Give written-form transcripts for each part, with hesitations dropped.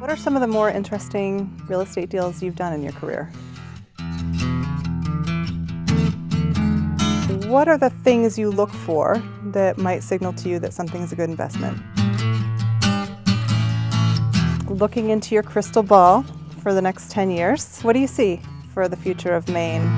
What are some of the more interesting real estate deals you've done in your career? What are the things you look for that might signal to you that something is a good investment? Looking into your crystal ball for the next 10 years, what do you see for the future of Maine?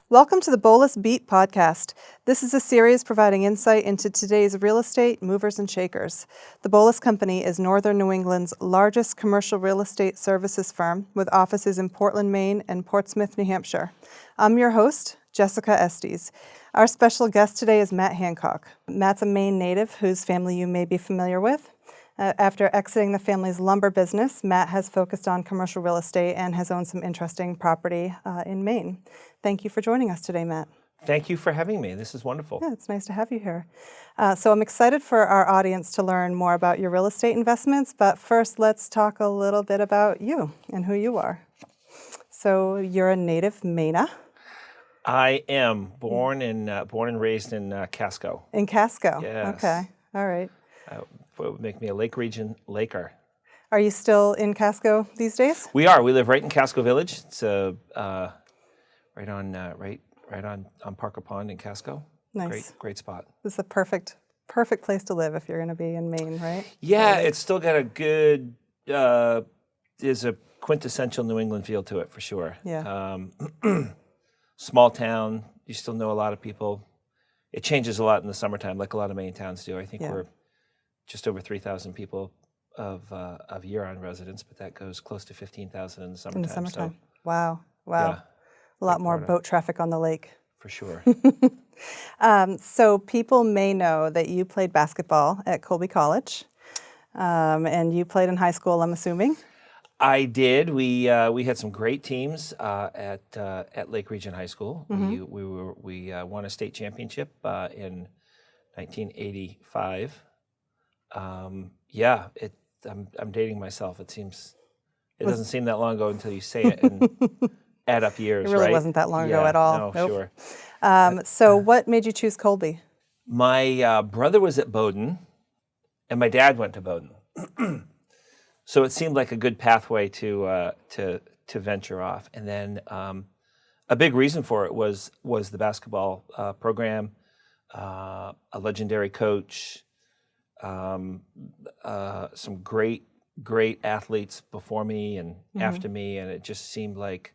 Welcome to the Boulos Beat podcast. This is a series providing insight into today's real estate movers and shakers. The Boulos Company is Northern New England's largest commercial real estate services firm with offices in Portland, Maine and Portsmouth, New Hampshire. I'm your host, Jessica Estes. Our special guest today is Matt Hancock. Matt's a Maine native whose family you may be familiar with. After exiting the family's lumber business, Matt has focused on commercial real estate and has owned some interesting property in Maine. Thank you for joining us today, Matt. Thank you for having me. This is wonderful. Yeah, it's nice to have you here. So I'm excited for our audience to learn more about your real estate investments, but first let's talk a little bit about you and who you are. So you're a native Mainer. I am born and raised in Casco. In Casco? Yes. Okay, all right. What would make me a Lake Region Laker. Are you still in Casco these days? We are. We live right in Casco Village. It's right on Parker Pond in Casco. Nice. Great spot. This is a perfect place to live if you're going to be in Maine, right? Yeah, it's still got a good, there's a quintessential New England feel to it for sure. Yeah. Small town, you still know a lot of people. It changes a lot in the summertime, like a lot of Maine towns do. I think we're just over 3,000 people of year-round residents, but that goes close to 15,000 in the summertime. In the summertime. So, Wow. yeah, A lot more boat traffic on the lake. for sure. So people may know that you played basketball at Colby College, and you played in high school, I'm assuming. I did. We had some great teams at Lake Region High School. Mm-hmm. We won a state championship in 1985. I'm dating myself. It doesn't seem that long ago until you say it and add up years. It really right? wasn't that long ago at all. No, Nope. Sure. So what made you choose Colby? My brother was at Bowdoin, and my dad went to Bowdoin. So it seemed like a good pathway to venture off. And then a big reason for it was the basketball program, a legendary coach, some great athletes before me and after me, and it just seemed like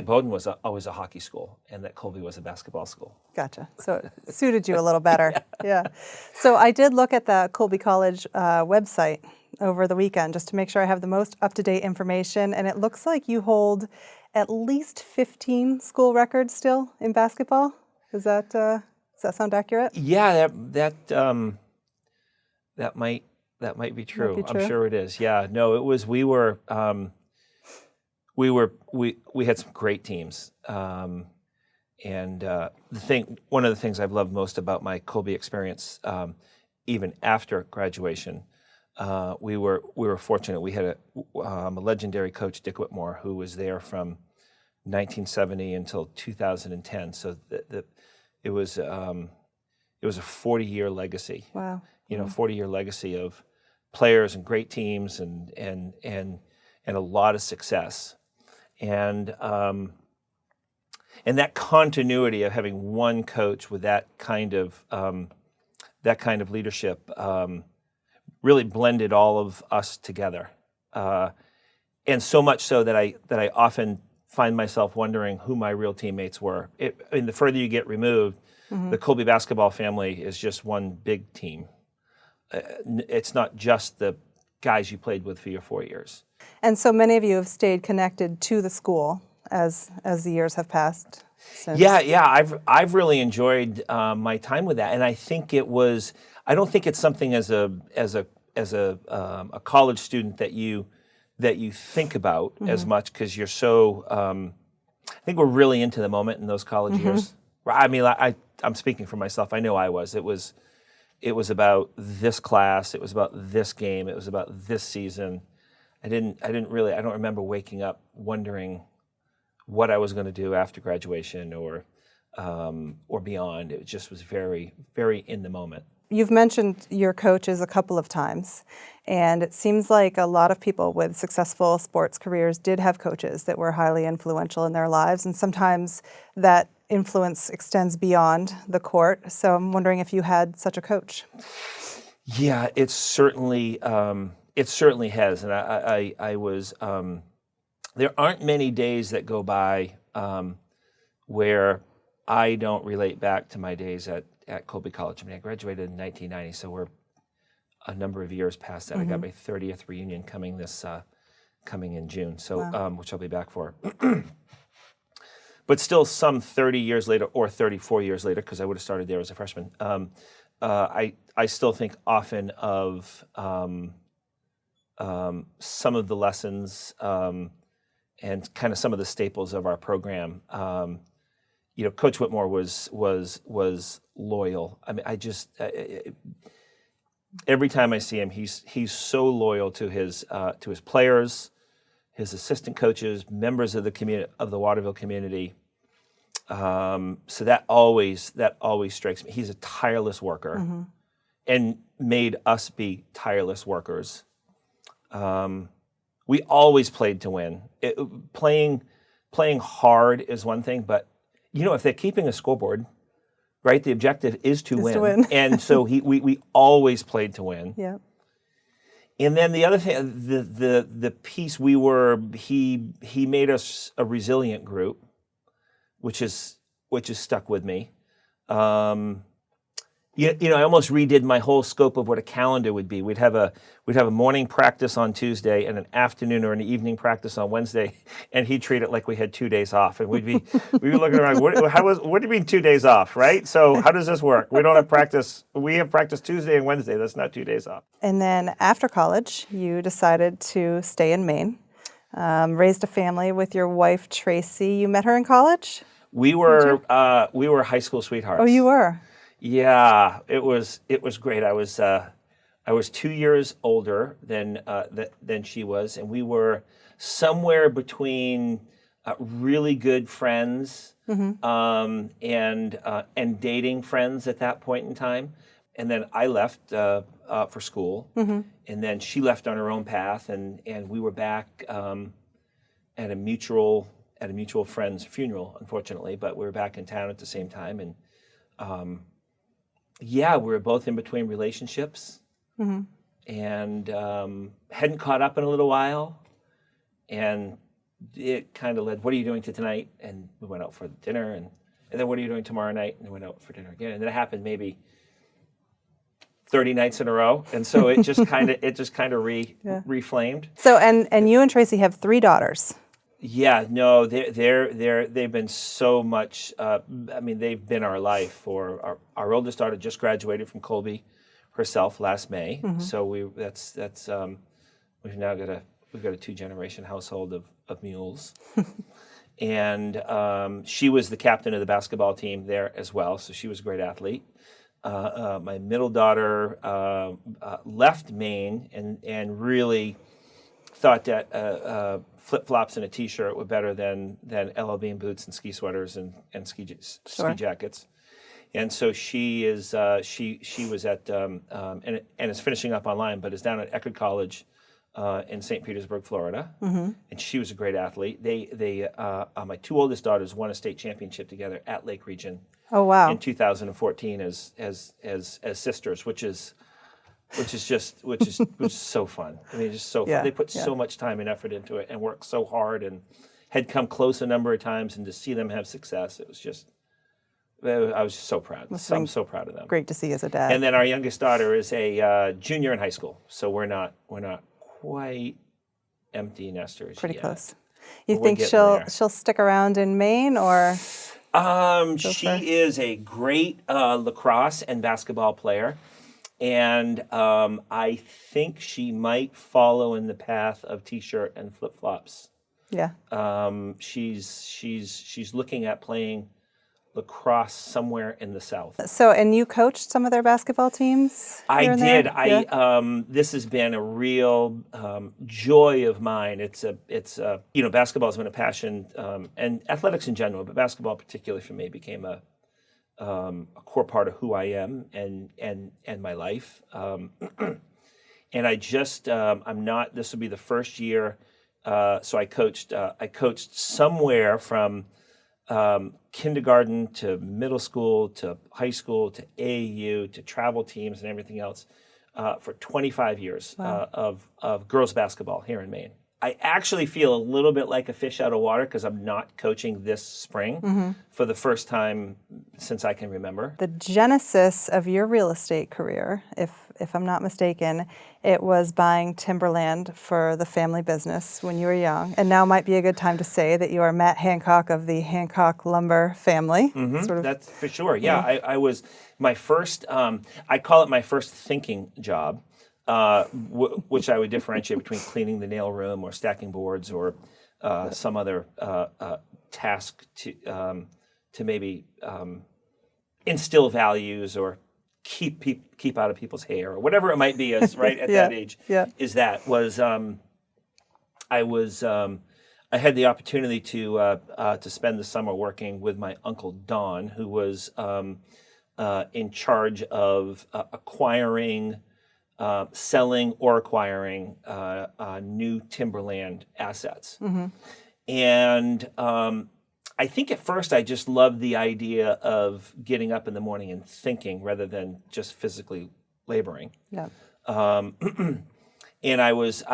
Bowdoin was always a hockey school, and that Colby was a basketball school. Gotcha. So it suited you a little better. Yeah. So I did look at the Colby College website over the weekend just to make sure I have the most up-to-date information, and it looks like you hold at least 15 school records still in basketball. Does that sound accurate? Yeah, that might be true. I'm sure it is. Yeah. No, it was. We had some great teams. And one of the things I've loved most about my Colby experience, even after graduation, we were fortunate. We had a legendary coach, Dick Whitmore, who was there from 1970 until 2010. So it was a 40-year legacy. Wow. 40-year legacy of players and great teams and a lot of success. And that continuity of having one coach with that kind of leadership really blended all of us together, and so much so that I often find myself wondering who my real teammates were. The further you get removed, the Colby basketball family is just one big team. It's not just the guys you played with for your 4 years. And so many of you have stayed connected to the school as the years have passed since. Yeah. I've really enjoyed my time with that, and I think it was. I don't think it's something as a college student that you think about as much because you're so. I think we're really into the moment in those college years. I mean, I'm speaking for myself. I know I was. It was about this class. It was about this game. It was about this season. I don't remember waking up wondering what I was going to do after graduation or beyond. It just was very, very in the moment. you've mentioned your coaches a couple of times, and it seems like a lot of people with successful sports careers did have coaches that were highly influential in their lives, and sometimes that influence extends beyond the court. So I'm wondering if you had such a coach. Yeah, it certainly has, and I was. There aren't many days that go by where I don't relate back to my days at Colby College. I mean, I graduated in 1990, so we're a number of years past that. I got my 30th reunion coming in June, so Wow. which I'll be back for. But still, some 30 years later, or 34 years later, because I would have started there as a freshman. I still think often of some of the lessons and kind of some of the staples of our program. Coach Whitmore was loyal. I mean, every time I see him, he's so loyal to his players, his assistant coaches, members of the community, of the Waterville community. So that always strikes me. He's a tireless worker, and made us be tireless workers. We always played to win. Playing hard is one thing, but if they're keeping a scoreboard, right, the objective is to win. And so we always played to win. Yeah. And then the other thing, the piece he made us a resilient group, which is stuck with me. I almost redid my whole scope of what a calendar would be. We'd have a morning practice on Tuesday and an afternoon or an evening practice on Wednesday, and he'd treat it like we had 2 days off. And we'd be looking around. What do you mean 2 days off, right? So how does this work? We don't have practice. We have practice Tuesday and Wednesday. That's not 2 days off. And then after college, you decided to stay in Maine, raised a family with your wife, Tracy. You met her in college? We were high school sweethearts. Oh, you were? Yeah, it was great. I was 2 years older than she was, and we were somewhere between really good friends and dating friends at that point in time. And then I left for school, and then she left on her own path, and we were back at a mutual friend's funeral, unfortunately, but we were back in town at the same time, and we were both in between relationships, and hadn't caught up in a little while, and it kind of led, what are you doing tonight? And we went out for dinner, and then what are you doing tomorrow night? And we went out for dinner again, and then it happened maybe 30 nights in a row, and so it just kind of reflamed. So and you and Tracy have 3 daughters. Yeah, no, they've been so much. They've been our life. For our oldest daughter just graduated from Colby herself last May. So we've now got a 2-generation household of mules, and she was the captain of the basketball team there as well. So she was a great athlete. My middle daughter left Maine and really thought that flip-flops and a T-shirt were better than LL Bean boots and ski sweaters and ski jackets. And so she was at and is finishing up online, but is down at Eckerd College in St. Petersburg, Florida. And she was a great athlete. My 2 oldest daughters won a state championship together at Lake Region. Oh, wow. In 2014 as sisters, which is so fun. I mean, just so fun. They put so much time and effort into it and worked so hard, and had come close a number of times, and to see them have success, I was just so proud. I'm so proud of them. Great to see as a dad. And then our youngest daughter is a junior in high school, so we're not quite empty nesters. Pretty yet. Close. You think she'll stick around in Maine, or? She is a great lacrosse and basketball player. And I think she might follow in the path of T-shirt and flip-flops. Yeah. She's looking at playing lacrosse somewhere in the South. So, and you coached some of their basketball teams? I did. This has been a real joy of mine. It's basketball has been a passion, and athletics in general, but basketball particularly for me became a a core part of who I am and my life. And I just I'm not. This will be the first year. So I coached somewhere from kindergarten to middle school to high school to AAU to travel teams and everything else for 25 years of girls basketball here in Maine. I actually feel a little bit like a fish out of water because I'm not coaching this spring for the first time since I can remember. The genesis of your real estate career, if I'm not mistaken, it was buying timberland for the family business when you were young. And now might be a good time to say that you are Matt Hancock of the Hancock lumber family. Sort of, That's for sure. Yeah, I was my first, I call it my first thinking job. Which I would differentiate between cleaning the nail room or stacking boards or some other task to maybe instill values or keep out of people's hair or whatever it might be. As right at that age, is that was I had the opportunity to spend the summer working with my uncle Don, who was in charge of acquiring. Selling or acquiring new timberland assets. And I think at first I just loved the idea of getting up in the morning and thinking rather than just physically laboring. Yeah. And I was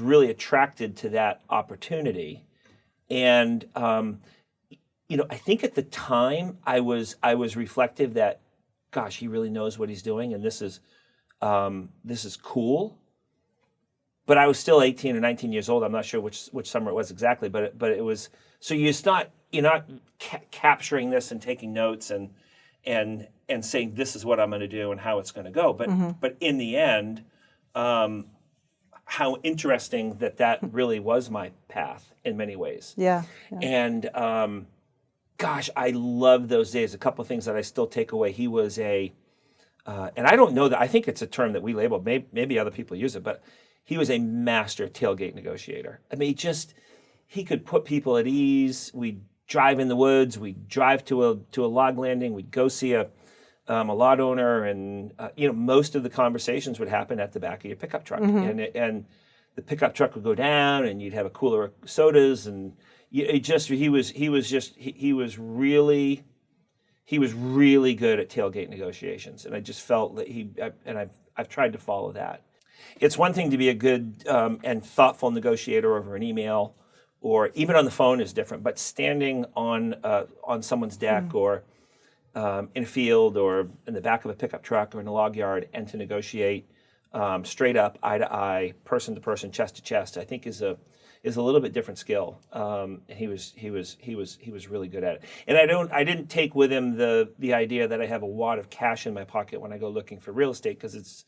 really attracted to that opportunity. And I think at the time I was reflective that, gosh, he really knows what he's doing, and this is cool. But I was still 18 or 19 years old. I'm not sure which summer it was exactly, but it was. So you're not capturing this and taking notes and saying this is what I'm going to do and how it's going to go. But in the end, how interesting that really was my path in many ways. Yeah. And gosh, I love those days. A couple of things that I still take away. He was and I don't know that, I think it's a term that we label, maybe other people use it, but he was a master tailgate negotiator. I mean, he could put people at ease. We'd drive in the woods, we'd drive to a log landing, we'd go see a lot owner, and most of the conversations would happen at the back of your pickup truck. And the pickup truck would go down and you'd have a cooler of sodas, and he was really good at tailgate negotiations, and I just felt that I've tried to follow that. It's one thing to be a good and thoughtful negotiator over an email, or even on the phone is different. But standing on someone's deck or in a field or in the back of a pickup truck or in a log yard, and to negotiate straight up, eye to eye, person to person, chest to chest, I think is a little bit different skill. And he was really good at it. And I didn't take with him the idea that I have a wad of cash in my pocket when I go looking for real estate, because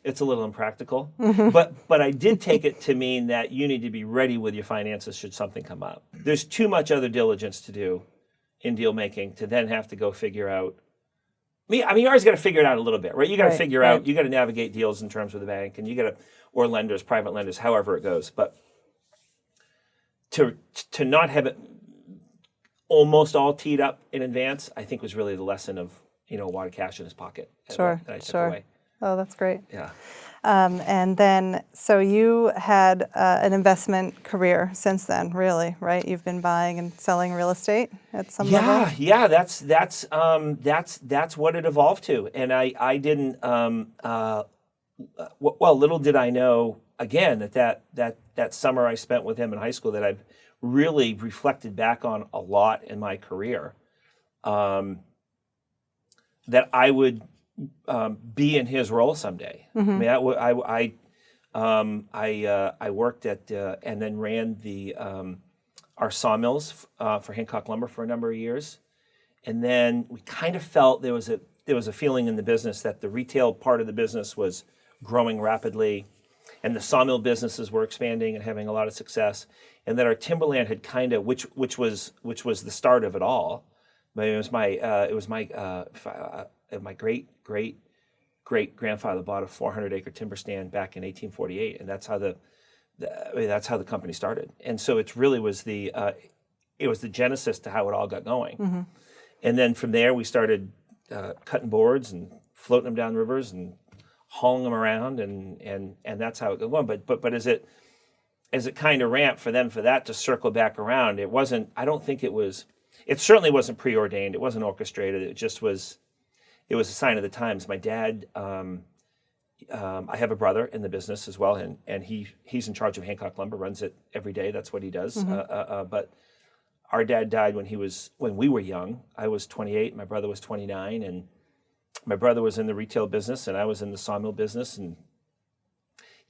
it's a little impractical. But I did take it to mean that you need to be ready with your finances should something come up. There's too much other diligence to do in deal making to then have to go figure out. I mean, you always got to figure it out a little bit, right? You got to figure out, you got to navigate deals in terms of the bank, and you got to, or lenders, private lenders, however it goes. But to not have it almost all teed up in advance, I think was really the lesson of a wad of cash in his pocket. Sure. That I took away. Oh, that's great. Yeah. And then, so you had an investment career since then, really, right? You've been buying and selling real estate at some level. Yeah. That's what it evolved to, and I didn't. Well, little did I know again that summer I spent with him in high school that I've really reflected back on a lot in my career. That I would. Be in his role someday. I mean, I worked at and then ran our sawmills for Hancock Lumber for a number of years, and then we kind of felt there was a feeling in the business that the retail part of the business was growing rapidly, and the sawmill businesses were expanding and having a lot of success, and that our timberland had kind of which was the start of it all. But it was my great grandfather bought a 400-acre timber stand back in 1848, and that's how the company started. And so it really was the genesis to how it all got going. And then from there, we started cutting boards and floating them down rivers and hauling them around, and that's how it got going. But as it kind of ramped for that to circle back around, it wasn't. I don't think it was. It certainly wasn't preordained. It wasn't orchestrated. It just was. It was a sign of the times. My dad. I have a brother in the business as well, and he's in charge of Hancock Lumber. Runs it every day. That's what he does. But our dad died when we were young. I was 28. My brother was 29, and my brother was in the retail business, and I was in the sawmill business. And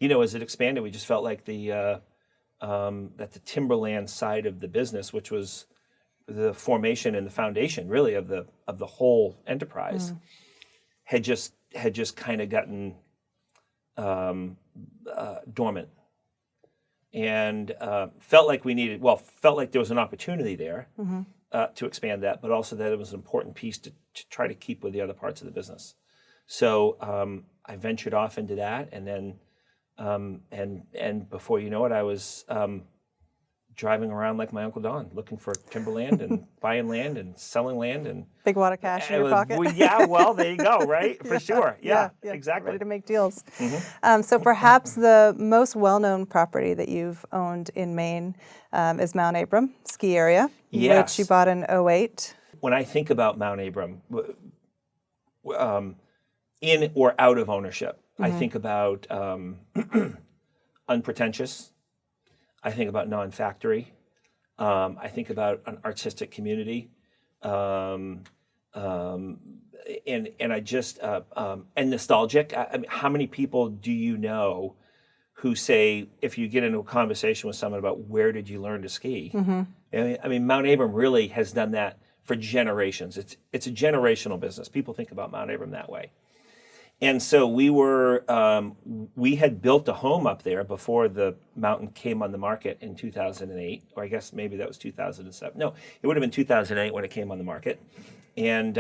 as it expanded, we just felt like that the timberland side of the business, which was the formation and the foundation, really, of the whole enterprise, had just kind of gotten dormant, and felt like there was an opportunity there to expand that, but also that it was an important piece to try to keep with the other parts of the business. So I ventured off into that, and then and before you know it, I was driving around like my Uncle Don, looking for timberland and buying land and selling land, and big wad of cash in your pocket. Well, there you go, right? For sure. Yeah, exactly. Ready to make deals. So perhaps the most well-known property that you've owned in Maine is Mount Abram ski area, which you bought in 2008. When I think about Mount Abram, in or out of ownership, I think about unpretentious. I think about non-factory. I think about an artistic community, and I just and nostalgic. I mean, how many people do you know who say, if you get into a conversation with someone about where did you learn to ski? I mean, Mount Abram really has done that for generations. It's a generational business. People think about Mount Abram that way. And so we had built a home up there before the mountain came on the market in 2008, or I guess maybe that was 2007. No, it would have been 2008 when it came on the market. And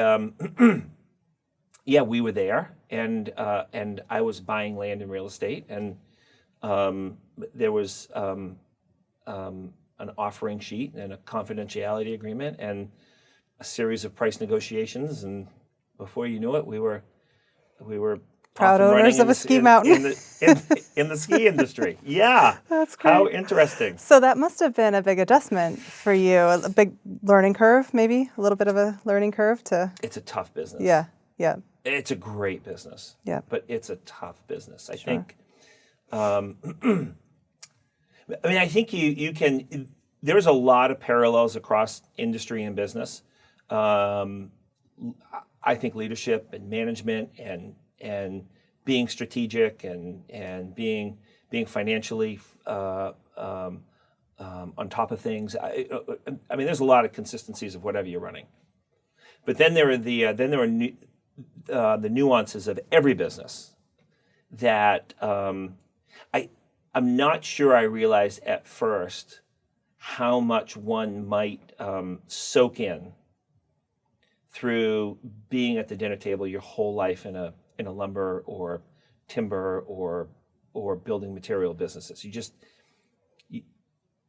we were there, and I was buying land and real estate, and there was an offering sheet and a confidentiality agreement and a series of price negotiations, and before you knew it, we were proud owners of a ski mountain in the ski industry. Yeah, that's great. How interesting. So that must have been a big adjustment for you, a big learning curve, maybe a little bit of a learning curve to. It's a tough business. Yeah. It's a great business. Yeah, but it's a tough business. I think. I mean, I think you can. There's a lot of parallels across industry and business. I think leadership and management and being strategic and being financially on top of things. I mean, there's a lot of consistencies of whatever you're running, but then there are the nuances of every business that I'm not sure I realized at first how much one might soak in through being at the dinner table your whole life in a lumber or timber or building material businesses.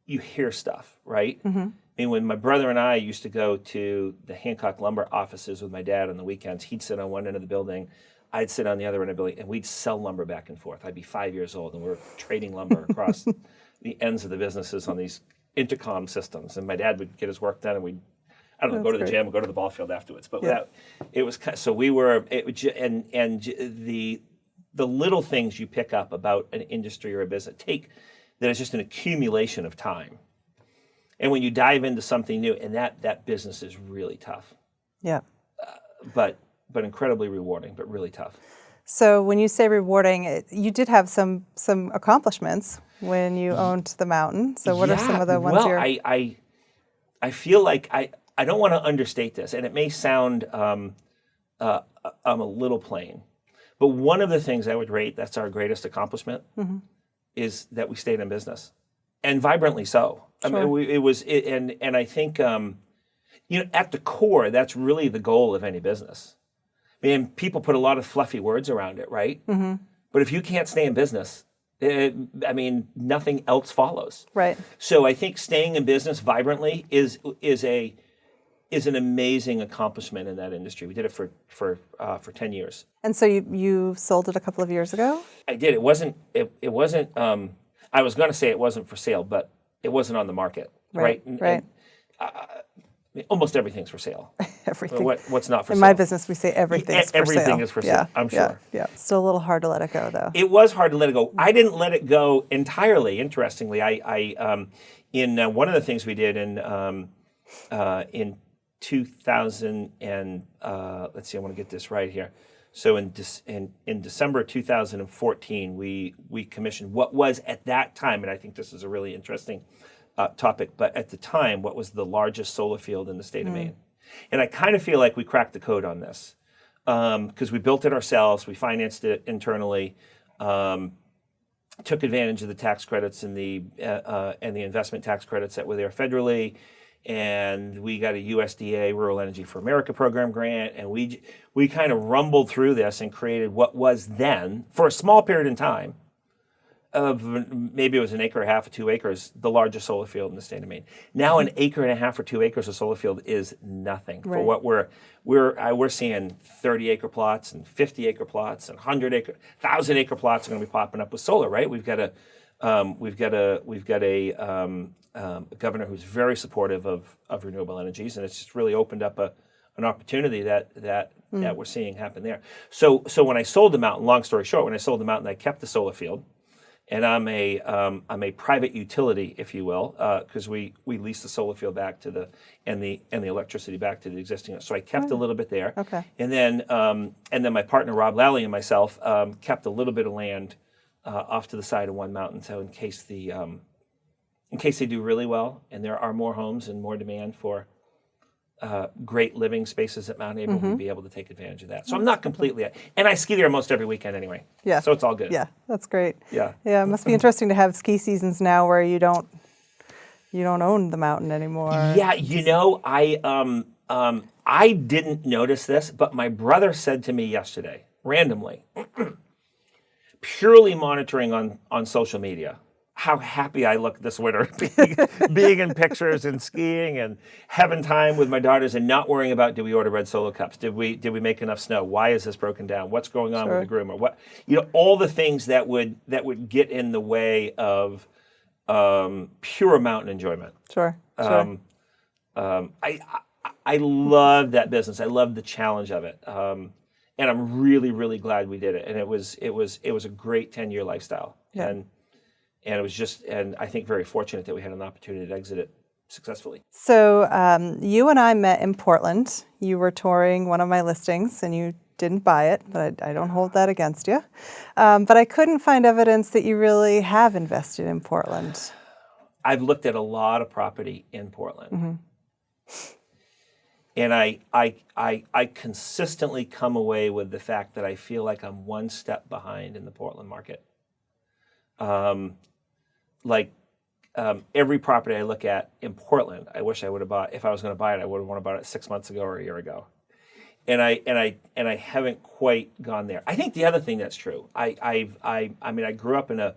You hear stuff, right? I mean, when my brother and I used to go to the Hancock lumber offices with my dad on the weekends, he'd sit on one end of the building, I'd sit on the other end of the building, and we'd sell lumber back and forth. I'd be 5 years old, and we're trading lumber across the ends of the businesses on these intercom systems. And my dad would get his work done, and we'd go to the gym, go to the ball field afterwards. But it was so we were, and the little things you pick up about an industry or a business that is just an accumulation of time. And when you dive into something new, and that business is really tough. Yeah. But incredibly rewarding, but really tough. So when you say rewarding, you did have some accomplishments when you owned the mountain. So what are some of the ones you're... I feel like I don't want to understate this, and it may sound I'm a little plain, but one of the things I would rate that's our greatest accomplishment is that we stayed in business, and vibrantly so. Sure. I mean, and I think at the core that's really the goal of any business. I mean, people put a lot of fluffy words around it, right? But if you can't stay in business, nothing else follows. Right. So I think staying in business vibrantly is is an amazing accomplishment in that industry. We did it for 10 years. And so you sold it a couple of years ago? I did. It wasn't. I was going to say it wasn't for sale, but it wasn't on the market, right? Right. Almost everything's for sale. Everything. What's not for In sale? my business, we say everything's for sale. Everything is for sale. I'm sure. Yeah. Still a little hard to let it go, though. It was hard to let it go. I didn't let it go entirely. Interestingly, in one of the things we did in 2000 and let's see, I want to get this right here. So in December 2014, we commissioned what was at that time, and I think this is a really interesting topic, but at the time, what was the largest solar field in the state of Maine? And I kind of feel like we cracked the code on this because we built it ourselves, we financed it internally, took advantage of the tax credits and the investment tax credits that were there federally, and we got a USDA Rural Energy for America program grant, and we kind of rumbled through this and created what was then, for a small period in time, of maybe it was an acre and a half or 2 acres, the largest solar field in the state of Maine. Now an acre and a half or 2 acres of solar field is nothing for what we're seeing. 30-acre plots and 50-acre plots and 1,000-acre plots are going to be popping up with solar. Right? We've got a governor who's very supportive of renewable energies, and it's just really opened up an opportunity that we're seeing happen there. So when I sold the mountain, long story short, when I sold the mountain, I kept the solar field. And I'm a private utility, if you will, because we lease the solar field back to the electricity back to the existing. So I kept a little bit there. Okay. And then my partner Rob Lally and myself kept a little bit of land off to the side of one mountain. So in case they do really well, and there are more homes and more demand for great living spaces at Mount Abram, we'd be able to take advantage of that. So I'm not completely, and I ski there almost every weekend anyway. Yeah. So it's all good. Yeah, that's great. Yeah. Yeah, it must be interesting to have ski seasons now where you don't own the mountain anymore. Yeah, I didn't notice this, but my brother said to me yesterday, randomly, purely monitoring on social media, how happy I look this winter, being in pictures and skiing and having time with my daughters and not worrying about, do we order red Solo cups? Did we make enough snow? Why is this broken down? What's going on with the groomer? What, all the things that would get in the way of pure mountain enjoyment. Sure. I love that business. I love the challenge of it. And I'm really, really glad we did it. And it was a great 10-year lifestyle. Yeah. And it was and I think very fortunate that we had an opportunity to exit it successfully. So you and I met in Portland. You were touring one of my listings, and you didn't buy it, but I don't hold that against you. But I couldn't find evidence that you really have invested in Portland. I've looked at a lot of property in Portland. And I consistently come away with the fact that I feel like I'm one step behind in the Portland market. Every property I look at in Portland, I wish I would have bought. If I was going to buy it, I would have wanted to buy it 6 months ago or a year ago. And I haven't quite gone there. I think the other thing that's true. I grew up in a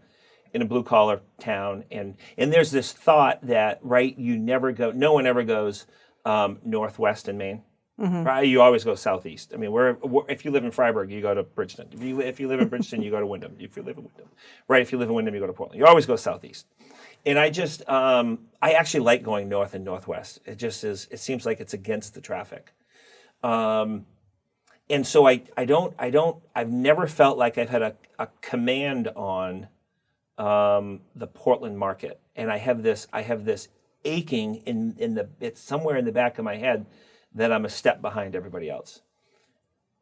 blue collar town, and there's this thought that no one ever goes northwest in Maine. Right? You always go southeast. I mean, if you live in Freiburg, you go to Bridgeton. If you live in Bridgeton, you go to Windham. If you live in Windham, you go to Portland. You always go southeast. And I just, I actually like going north and northwest. It just is. It seems like it's against the traffic. And so I've never felt like I've had a command on the Portland market. And I have this aching it's somewhere in the back of my head that I'm a step behind everybody else.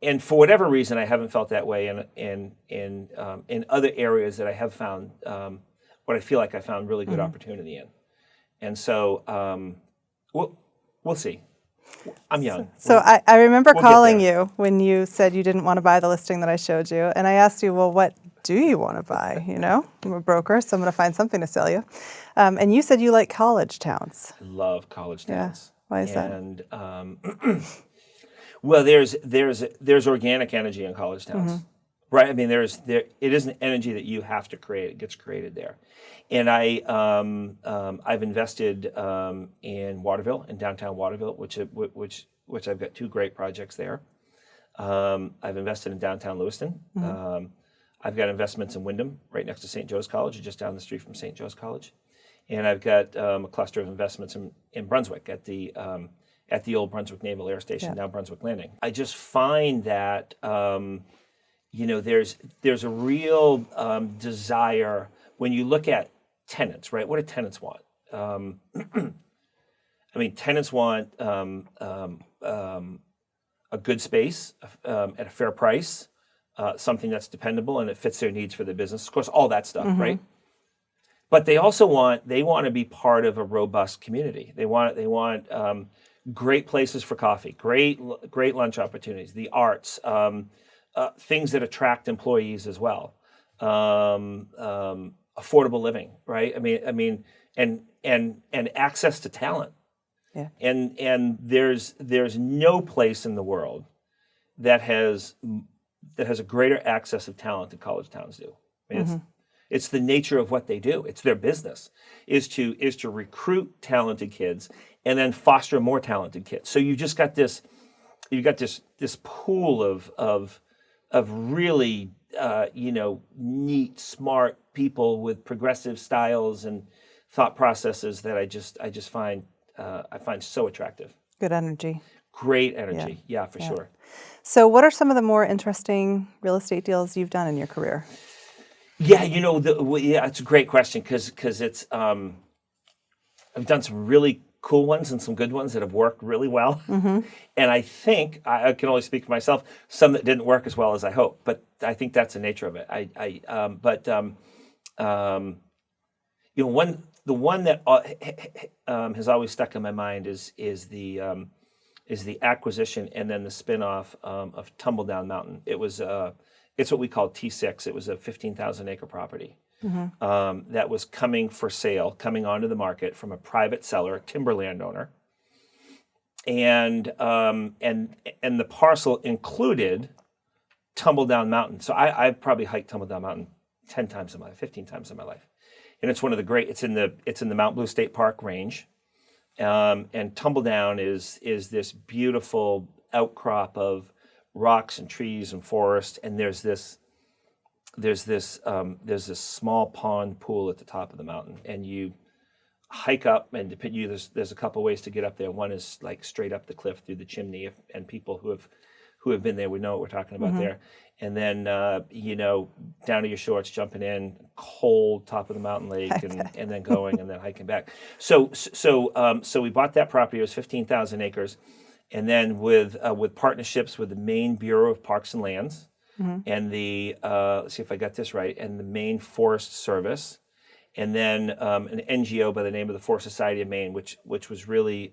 And for whatever reason, I haven't felt that way in other areas that I have found what I feel like I found really good opportunity in. And so we'll see. I'm young. So I remember calling you when you said you didn't want to buy the listing that I showed you. And I asked you, well, what do you want to buy? I'm a broker, so I'm going to find something to sell you. And you said you like college towns. I love college towns. Yeah. Why is that? And well, there's organic energy in college towns. Right. I mean, it is an energy that you have to create. It gets created there. And I've invested in Waterville, in downtown Waterville, which I've got 2 great projects there. I've invested in downtown Lewiston. I've got investments in Wyndham, right next to St. Joe's College, or just down the street from St. Joe's College. And I've got a cluster of investments in Brunswick at the old Brunswick Naval Air Station, now Brunswick Landing. I just find that there's a real desire when you look at tenants, right? What do tenants want? I mean, tenants want a good space at a fair price, something that's dependable and it fits their needs for their business. Of course, all that stuff, right? But they also want to be part of a robust community. They want great places for coffee, great lunch opportunities, the arts, things that attract employees as well, affordable living, right? I mean, and access to talent. Yeah. And there's no place in the world that has a greater access of talent than college towns do. I mean, it's the nature of what they do. It's their business is to recruit talented kids and then foster more talented kids. So you've got this pool of really neat, smart people with progressive styles and thought processes that I just find so attractive. Good energy. Great energy, yeah, for sure. So what are some of the more interesting real estate deals you've done in your career? Yeah, it's a great question because it's I've done some really cool ones and some good ones that have worked really well. And I think I can only speak for myself. Some that didn't work as well as I hoped, but I think that's the nature of it. The one that has always stuck in my mind is the acquisition and then the spinoff of Tumbledown Mountain. It's what we call T6. It was a 15,000 acre property that was coming onto the market from a private seller, timberland owner, and the parcel included Tumbledown Mountain. So I've probably hiked Tumbledown Mountain 10 times in my life, 15 times in my life, and it's one of the great. It's in the Mount Blue State Park range, and Tumbledown is this beautiful outcrop of rocks and trees and forest, and there's this small pond pool at the top of the mountain, and you hike up, and there's a couple ways to get up there. One is like straight up the cliff through the chimney, and people who have been there, we know what we're talking about there. And then down to your shorts, jumping in, cold top of the mountain lake, and then going and then hiking back. So we bought that property. It was 15,000 acres. And then with partnerships with the Maine Bureau of Parks and Lands and the let's see if I got this right, and the Maine Forest Service, and then an NGO by the name of the Forest Society of Maine, which was really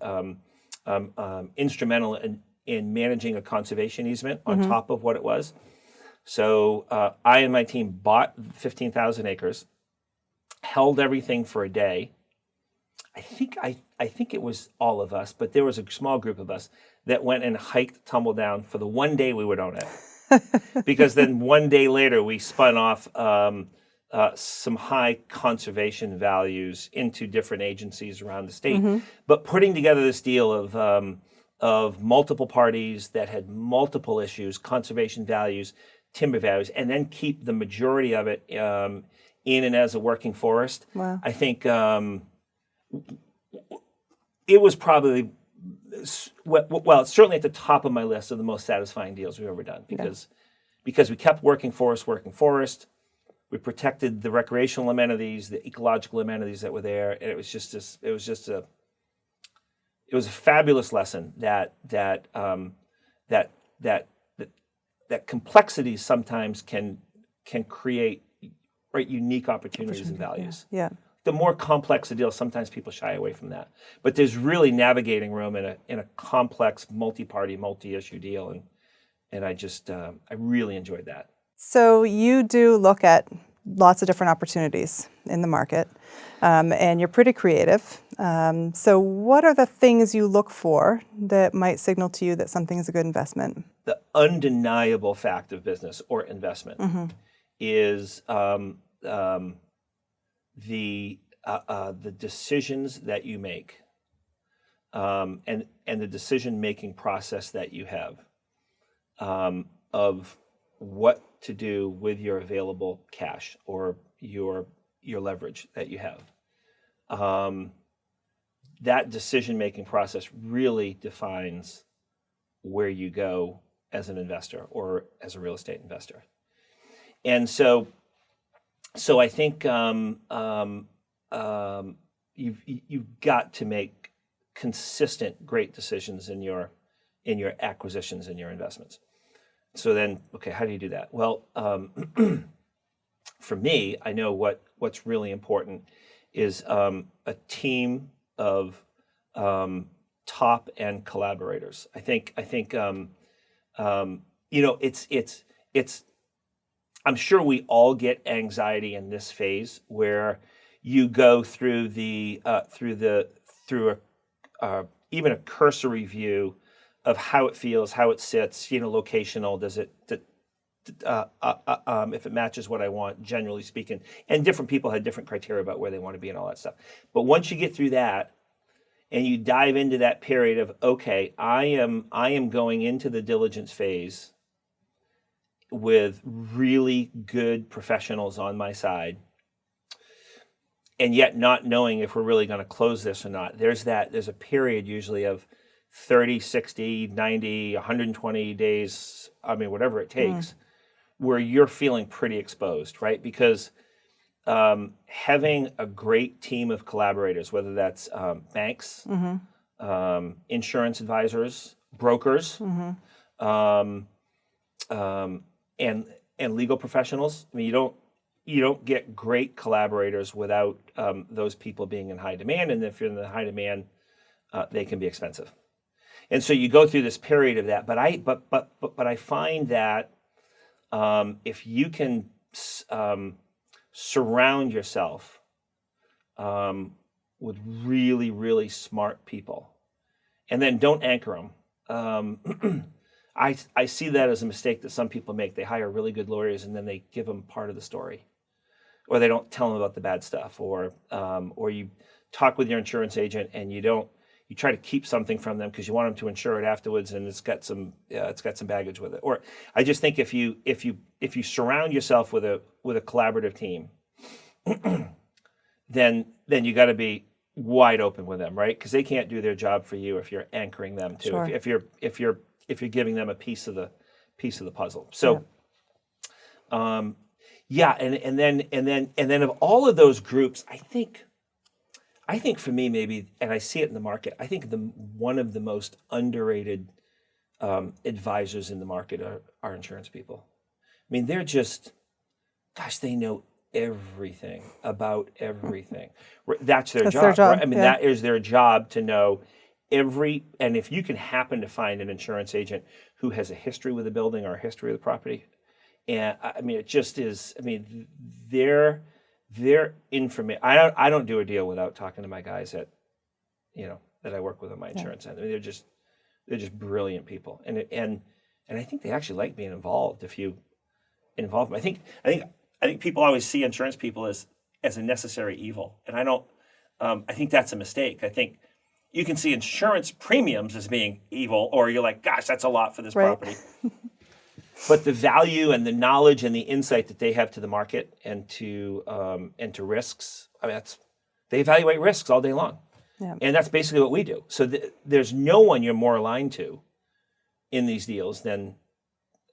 instrumental in managing a conservation easement on top of what it was. So I and my team bought 15,000 acres, held everything for a day. I think it was all of us, but there was a small group of us that went and hiked Tumbledown for the one day we would own it. Because then one day later we spun off some high conservation values into different agencies around the state. But putting together this deal of multiple parties that had multiple issues, conservation values, timber values, and then keep the majority of it in and as a working forest. Wow. I think it was probably, well, it's certainly at the top of my list of the most satisfying deals we've ever done because we kept working forest. We protected the recreational amenities, the ecological amenities that were there, and it was a fabulous lesson that complexities sometimes can create unique opportunities and values. Yeah. The more complex the deal, sometimes people shy away from that. But there's really navigating room in a complex, multi-party, multi-issue deal, and I really enjoyed that. So you do look at lots of different opportunities in the market, and you're pretty creative. So what are the things you look for that might signal to you that something is a good investment? the undeniable fact of business or investment is the decisions that you make, and the decision-making process that you have, of what to do with your available cash or your leverage that you have. That decision-making process really defines where you go as an investor or as a real estate investor. And so I think you've got to make consistent great decisions in your acquisitions and your investments. So then, okay, how do you do that? Well, for me, I know what's really important is a team of top end collaborators. I think it's. I'm sure we all get anxiety in this phase where you go through even a cursory view of how it feels, how it sits, locational. Does it, if it matches what I want, generally speaking, and different people had different criteria about where they want to be and all that stuff. But once you get through that, and you dive into that period of, okay, I am going into the diligence phase with really good professionals on my side, and yet not knowing if we're really going to close this or not. There's a period usually of 30, 60, 90, 120 days, whatever it takes, where you're feeling pretty exposed, right? Because having a great team of collaborators, whether that's banks, insurance advisors, brokers, and legal professionals. You don't get great collaborators without those people being in high demand, and if you're in the high demand, they can be expensive. And so you go through this period of that. But I find that if you can surround yourself with really, really smart people, and then don't anchor them. I see that as a mistake that some people make. They hire really good lawyers and then they give them part of the story, or they don't tell them about the bad stuff, or you talk with your insurance agent and you try to keep something from them because you want them to insure it afterwards, and it's got some baggage with it. Or I just think if you surround yourself with a collaborative team, then you got to be wide open with them, right? Because they can't do their job for you if you're anchoring them too. Sure. If you're giving them a piece of the puzzle. So, and then of all of those groups, I think for me maybe, and I see it in the market, I think one of the most underrated advisors in the market are insurance people. They're just, they know everything about everything. That's their job. Right? That is their job, to know and if you can happen to find an insurance agent who has a history with the building or a history of the property, and it just is. Their information. I don't do a deal without talking to my guys that I work with on my insurance end. They're just brilliant people, and I think they actually like being involved. If you involve them, I think people always see insurance people as a necessary evil, and I don't. I think that's a mistake. I think you can see insurance premiums as being evil, or you're like, gosh, that's a lot for this property. But the value and the knowledge and the insight that they have to the market and to risks, they evaluate risks all day long. Yeah. And that's basically what we do. So there's no one you're more aligned to in these deals than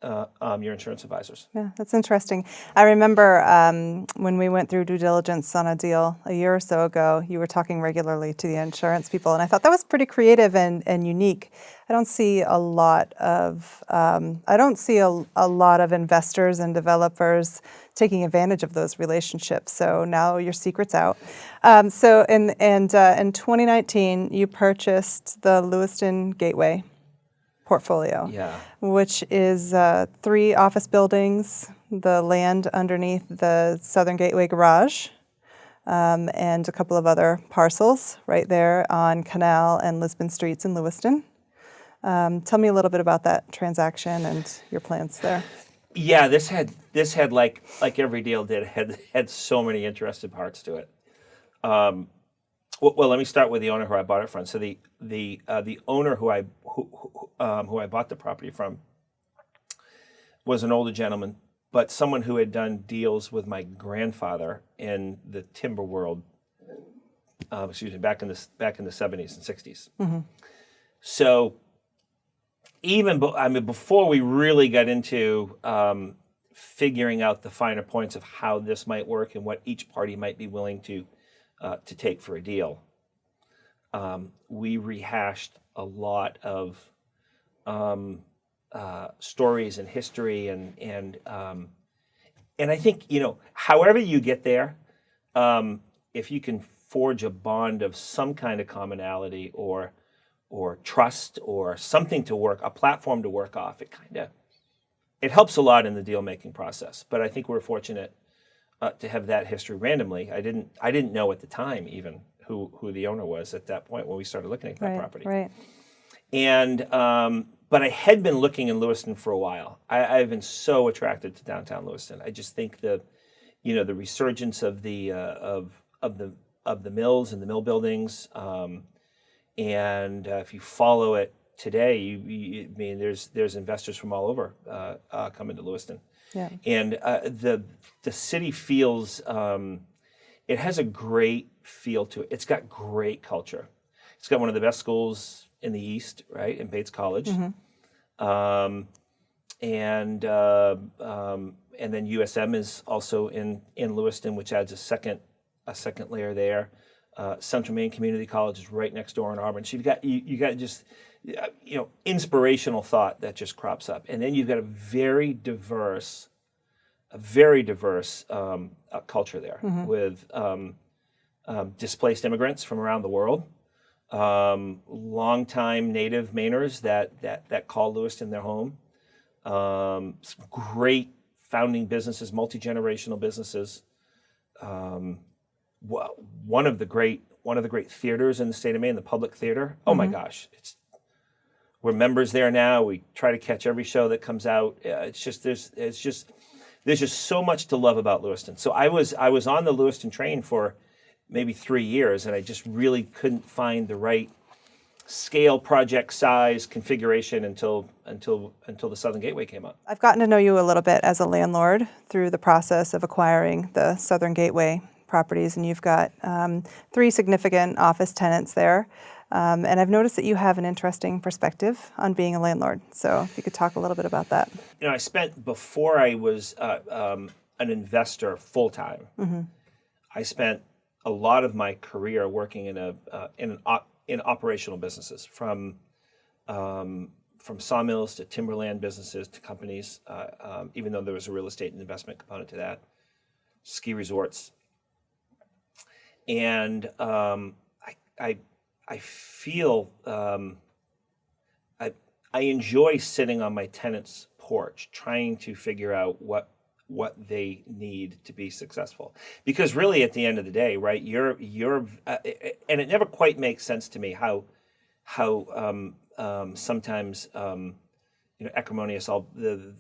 your insurance advisors. Yeah, that's interesting. I remember when we went through due diligence on a deal a year or so ago, you were talking regularly to the insurance people, and I thought that was pretty creative and unique. I don't see a lot of investors and developers taking advantage of those relationships. So now your secret's out. So in 2019, you purchased the Lewiston Gateway portfolio, which is 3 office buildings, the land underneath the Southern Gateway Garage, and a couple of other parcels right there on Canal and Lisbon Streets in Lewiston. Tell me a little bit about that transaction and your plans there. Yeah, this had like every deal did had so many interesting parts to it. Well, let me start with the owner who I bought it from. So the owner who I bought the property from was an older gentleman, but someone who had done deals with my grandfather in the timber world. Back in the 70s and 60s. Mm-hmm. So before we really got into figuring out the finer points of how this might work and what each party might be willing to take for a deal, we rehashed a lot of stories and history and I think, however you get there, if you can forge a bond of some kind of commonality or trust or something to work, a platform to work off, it helps a lot in the deal making process. But I think we're fortunate to have that history randomly. I didn't know at the time even who the owner was at that point when we started looking at that property. Right. And but I had been looking in Lewiston for a while. I've been so attracted to downtown Lewiston. I just think the resurgence of the mills and the mill buildings, and if you follow it today, there's investors from all over coming to Lewiston. Yeah. And the city feels it has a great feel to it. It's got great culture. It's got one of the best schools in the East, right, in Bates College. Mm-hmm. And then USM is also in Lewiston, which adds a second layer there. Central Maine Community College is right next door in Auburn. So you got just inspirational thought that just crops up, and then you've got a very diverse culture there Mm-hmm. with displaced immigrants from around the world, longtime native Mainers that call Lewiston their home. Some great founding businesses, multi-generational businesses. One of the great theaters in the state of Maine, the Public Theater. Oh my gosh, we're members there now. We try to catch every show that comes out. There's just so much to love about Lewiston. So I was on the Lewiston train for maybe 3 years, and I just really couldn't find the right scale, project size, configuration until the Southern Gateway came up. I've gotten to know you a little bit as a landlord through the process of acquiring the Southern Gateway properties, and you've got 3 significant office tenants there. And I've noticed that you have an interesting perspective on being a landlord. So if you could talk a little bit about that. I spent, before I was an investor full-time, Mm-hmm. I spent a lot of my career working in operational businesses, from sawmills to timberland businesses to companies, even though there was a real estate and investment component to that, ski resorts. And I feel I enjoy sitting on my tenant's porch trying to figure out what they need to be successful. Because really, at the end of the day, right, you're and it never quite makes sense to me how sometimes acrimonious all the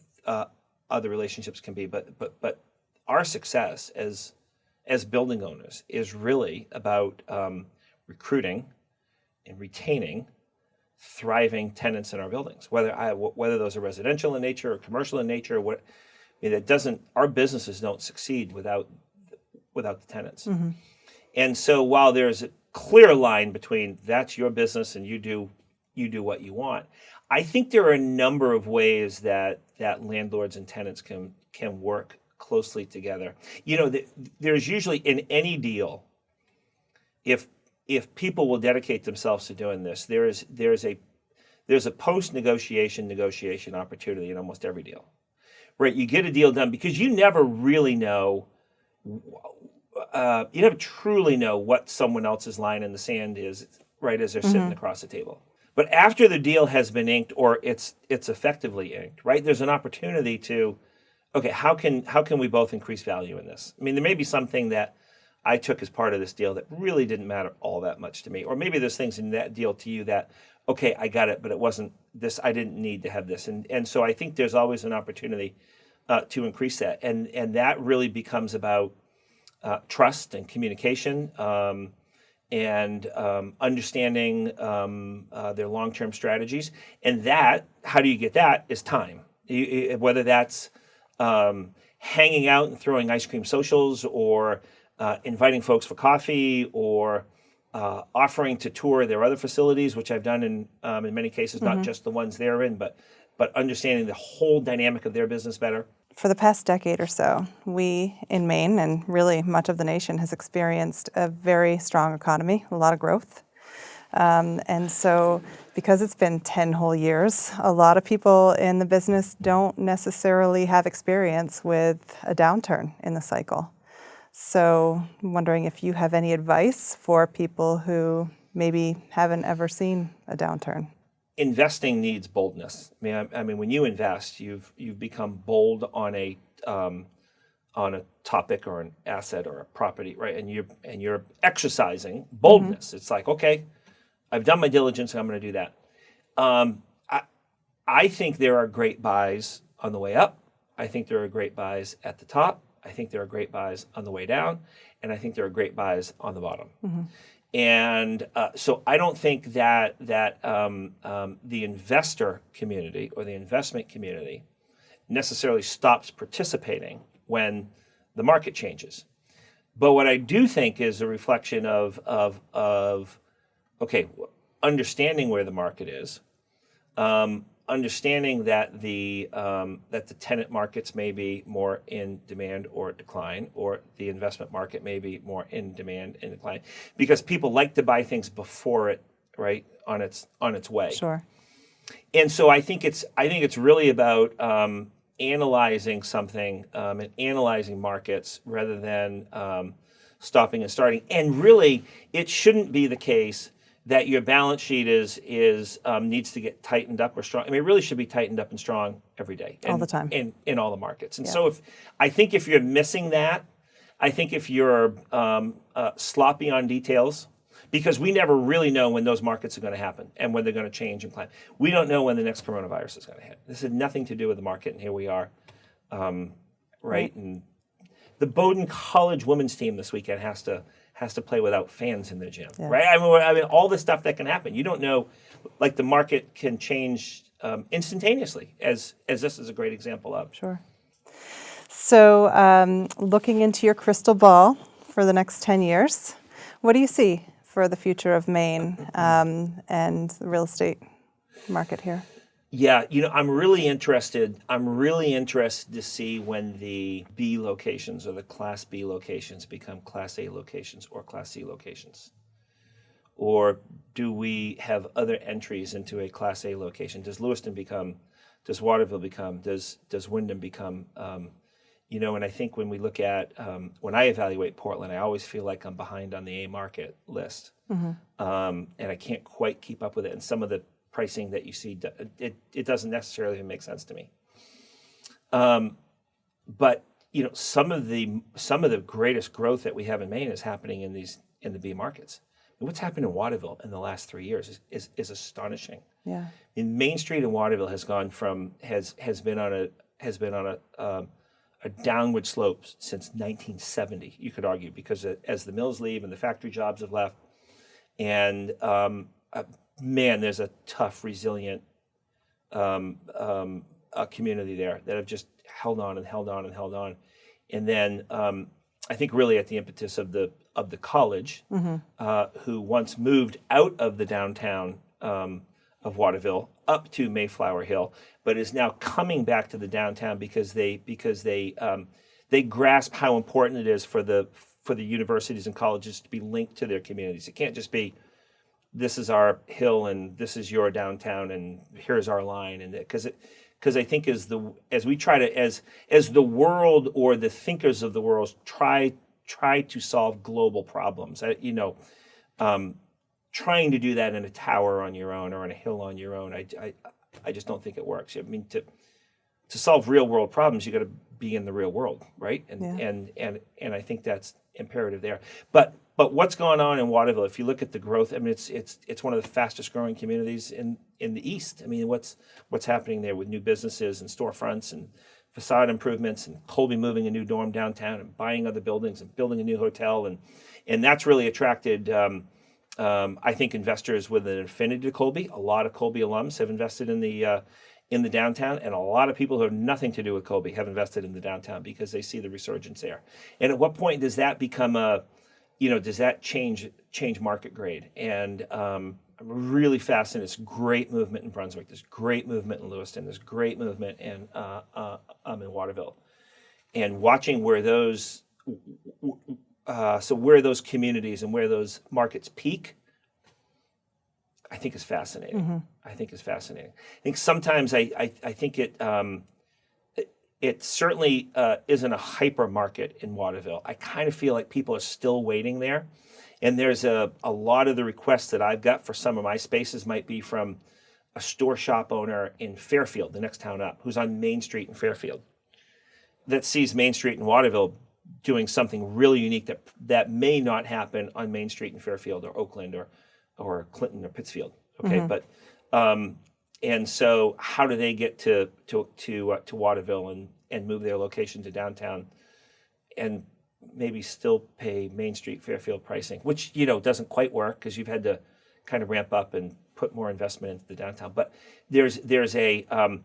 other relationships can be, but our success as building owners is really about recruiting and retaining thriving tenants in our buildings, whether those are residential in nature or commercial in nature. Our businesses don't succeed without the tenants. Mm-hmm. And so while there's a clear line between that's your business and you do what you want, I think there are a number of ways that landlords and tenants can work closely together. There's usually, in any deal, if people will dedicate themselves to doing this, there's a post-negotiation opportunity in almost every deal. Right, you get a deal done because you never really know, you never truly know what someone else's line in the sand is, right, as they're sitting across the table. But after the deal has been inked, or it's effectively inked, right, there's an opportunity to, okay, how can we both increase value in this? I mean, there may be something that I took as part of this deal that really didn't matter all that much to me, or maybe there's things in that deal to you that, okay, I got it, but it wasn't this. I didn't need to have this, and so I think there's always an opportunity to increase that, and that really becomes about trust and communication. And understanding their long-term strategies, and that, how do you get that, is time. Whether that's hanging out and throwing ice cream socials, or inviting folks for coffee, or offering to tour their other facilities, which I've done in many cases, not just the ones they're in, but understanding the whole dynamic of their business better. For the past decade or so, we in Maine, and really much of the nation, has experienced a very strong economy, a lot of growth. And so because it's been 10 whole years, a lot of people in the business don't necessarily have experience with a downturn in the cycle. So I'm wondering if you have any advice for people who maybe haven't ever seen a downturn. Investing needs boldness. I mean, when you invest, you've become bold on a topic or an asset or a property, right? And you're exercising boldness. It's like, okay, I've done my diligence, and I'm going to do that. I think there are great buys on the way up. I think there are great buys at the top. I think there are great buys on the way down, and I think there are great buys on the bottom. And so I don't think that the investor community or the investment community necessarily stops participating when the market changes. But what I do think is a reflection of okay, understanding where the market is, understanding that the tenant markets may be more in demand or decline, or the investment market may be more in demand and decline, because people like to buy things before it, right, on its way. Sure. And so I think it's really about analyzing something and analyzing markets rather than stopping and starting. And really, it shouldn't be the case that your balance sheet needs to get tightened up or strong. I mean, it really should be tightened up and strong every day, all the time, in all the markets. And so, I think if you're missing that, I think if you're sloppy on details, because we never really know when those markets are going to happen and when they're going to change and plan. We don't know when the next coronavirus is going to hit. This had nothing to do with the market, and here we are, right? And the Bowdoin College women's team this weekend has to play without fans in the gym, right? I mean, all the stuff that can happen. You don't know, like the market can change instantaneously, as this is a great example of. Sure. So looking into your crystal ball for the next 10 years, what do you see for the future of Maine and the real estate market here? Yeah, I'm really interested to see when the B locations or the Class B locations become Class A locations or Class C locations. Or do we have other entries into a Class A location? Does Lewiston become, does Waterville become, does Wyndham become, and I think when we look at, when I evaluate Portland, I always feel like I'm behind on the A market list. And I can't quite keep up with it. And some of the pricing that you see, it doesn't necessarily make sense to me. But some of the greatest growth that we have in Maine is happening in the B markets. And what's happened in Waterville in the last 3 years is astonishing. Yeah. In Main Street in Waterville has been on a downward slope since 1970. You could argue, because as the mills leave and the factory jobs have left, and man, there's a tough, resilient community there that have just held on and held on and held on. And then I think really at the impetus of the college, who once moved out of the downtown of Waterville up to Mayflower Hill, but is now coming back to the downtown because they grasp how important it is for the universities and colleges to be linked to their communities. It can't just be, this is our hill and this is your downtown and here's our line, and because I think as the world or the thinkers of the world try to solve global problems, trying to do that in a tower on your own or on a hill on your own, I just don't think it works. I mean, to solve real world problems, you got to be in the real world, right? Yeah. And I think that's imperative there. But what's going on in Waterville? If you look at the growth, I mean, it's one of the fastest growing communities in the East. I mean, what's happening there with new businesses and storefronts and facade improvements, and Colby moving a new dorm downtown and buying other buildings and building a new hotel, and that's really attracted. I think investors with an affinity to Colby. A lot of Colby alums have invested in the downtown, and a lot of people who have nothing to do with Colby have invested in the downtown because they see the resurgence there. And at what point does that become does that change market grade? And I'm really fascinated. There's great movement in Brunswick. There's great movement in Lewiston. There's great movement in Waterville. And watching where those communities and where those markets peak, I think is fascinating. Mm-hmm. I think sometimes I think it certainly isn't a hyper market in Waterville. I kind of feel like people are still waiting there. And there's a lot of the requests that I've got for some of my spaces might be from a store shop owner in Fairfield, the next town up, who's on Main Street in Fairfield, that sees Main Street in Waterville doing something really unique that may not happen on Main Street in Fairfield or Oakland or Clinton or Pittsfield. Okay, but and so how do they get to Waterville and move their location to downtown and maybe still pay Main Street Fairfield pricing, which doesn't quite work because you've had to kind of ramp up and put more investment into the downtown. But there's to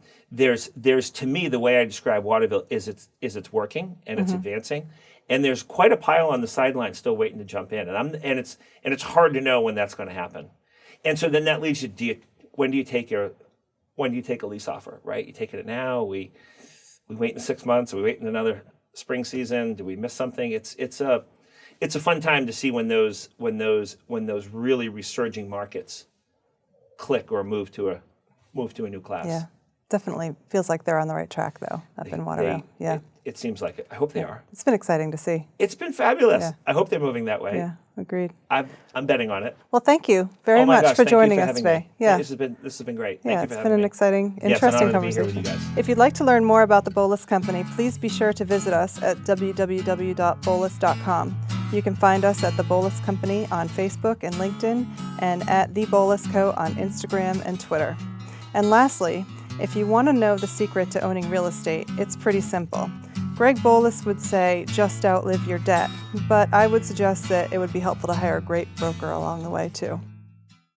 me, the way I describe Waterville is it's working and it's advancing, and there's quite a pile on the sidelines still waiting to jump in, and it's hard to know when that's going to happen. And so then that leads you, when do you take a lease offer, right? You take it now. We wait in 6 months. We wait in another spring season. Do we miss something? It's a fun time to see when those really resurging markets click or move to a new class. Yeah, definitely feels like they're on the right track though up in Waterville. Yeah, it seems like it. I hope they are. It's been exciting to see. It's been fabulous. Yeah. I hope they're moving that way. Yeah, agreed. I'm betting on it. Well, thank you very Oh my much gosh, for thank you joining for us having today. me. Yeah. This has been great. Yeah, Thank you it's for been having an me. exciting, Yeah, it's an interesting honor to be here conversation. with you guys. If you'd like to learn more about the Boulos Company, please be sure to visit us at www.boulos.com. You can find us at The Boulos Company on Facebook and LinkedIn, and at The Boulos Co. on Instagram and Twitter. And lastly, if you want to know the secret to owning real estate, it's pretty simple. Greg Boulos would say, just outlive your debt, but I would suggest that it would be helpful to hire a great broker along the way too.